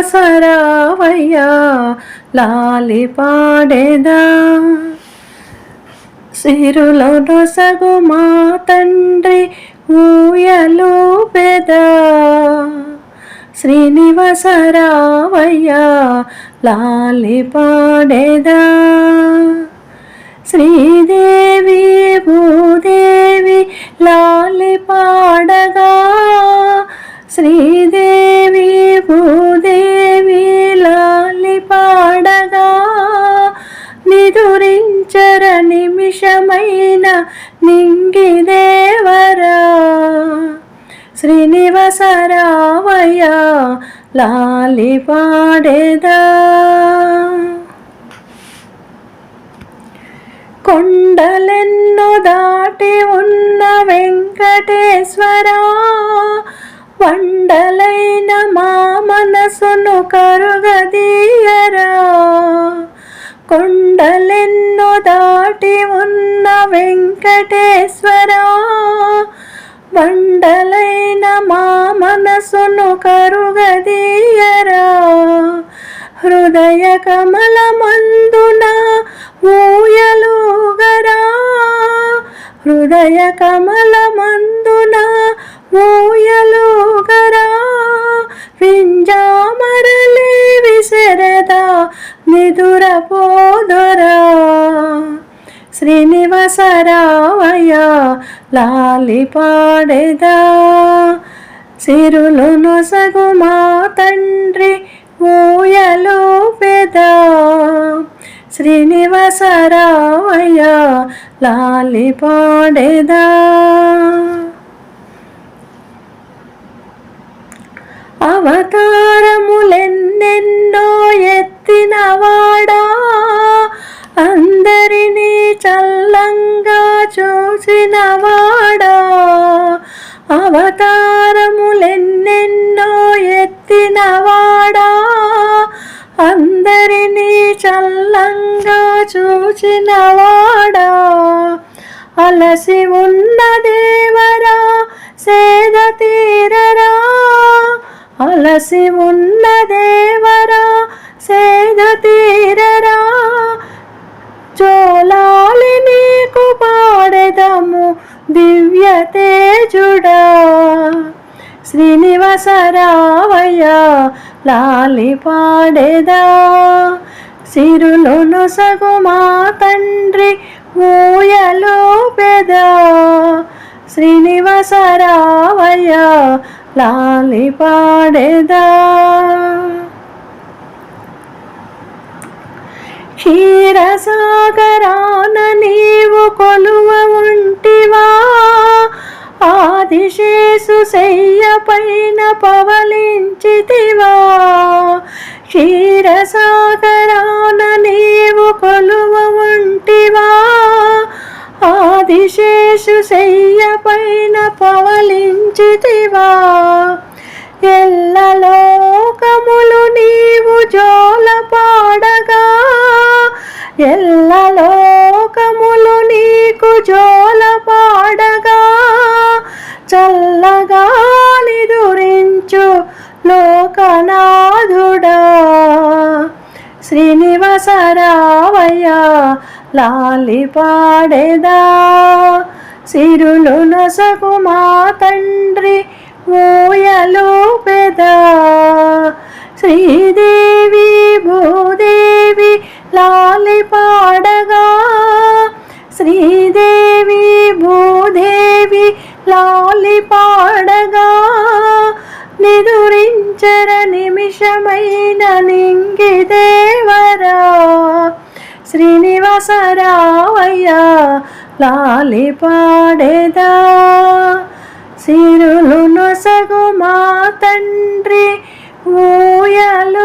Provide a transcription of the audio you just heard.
శ్రీనివాసరావయ్యా లాలి పాడేదా. సిరులో నొసగు మా తండ్రి ఊయలూపెదా. శ్రీనివాసరావయ్యా లాలి పాడేదా. శ్రీదేవి భూదేవి లాలి పాడగా. శ్రీదేవి భూదేవి లాలి పాడగా. నిదురించర నిమిషమైన నింగిదేవరా. శ్రీనివాసరావయ్యా లాలి పాడేదా. కొండలెన్నో దాటి ఉన్న వెంకటేశ్వరా. వండలైన మా మనసును కరుగదీయరా. కొండలెన్నో దాటి ఉన్న వెంకటేశ్వరా. వండలైన మా మనసును కరుగదీయరా. హృదయ కమలమందున ఊయలూగరా. హృదయ కమలమందున ఊయలూగరా. వింజామరలే విసరదా నిదురపోదొరా. శ్రీనివాసరావయ్యా లాలి పాడేదా. సిరులు నొసగు మా తండ్రి ఊయలూపెదా. శ్రీనివాసరావయ్యా లాలి పాడేదా. అవతారములెన్నెన్నో ఎత్తినవాడా. అందరినీ చల్లంగా చూసినవాడా. అవతారములెన్నెన్నో ఎత్తినవాడా. అందరినీ చల్లంగా చూచినవాడా. అలసి ఉన్న దేవరా సేద తీరరా. అలసి ఉన్న దేవరా సేద తీరరా. జోలాలి నీకు పాడెదము దివ్య తేజుడా. శ్రీనివాసరావయ్యా లాలి పాడేదా. సిరులు నొసగు మా తండ్రి ఊయలూపెదా. శ్రీనివాసరావయ్యా లాలి పాడేదా. క్షీరసాగరాన నీవు కొలువ ఉంటివా. ఆదిశేషు శయ్య పైన పవలించితివా. క్షీరసాగరాన నీవు కొలువ ఉంటివా. ఆదిశేషు శయ్య పైన పవలించితివా. ఎల్లలోకములు నీవు జోల పాడగా. ఎల్లలోకములు నీకు జోల పాడగా. చల్లగా నిదురించు లోకనాథుడా. శ్రీనివాసరావయ్యా లాలి పాడేదా. సిరులు నొసగు మా తండ్రి ఊయలూపెదా. శ్రీదేవి భూదేవి లాలి పాడగా. శ్రీదేవి భూదేవి లాలి పాడగా. నిదురించర నిమిషమైన నింగిదేవరా. శ్రీనివాసరావయ్యా లాలి పాడేదా. సిరులు నొసగు మా తండ్రి ఊయలూపెదా.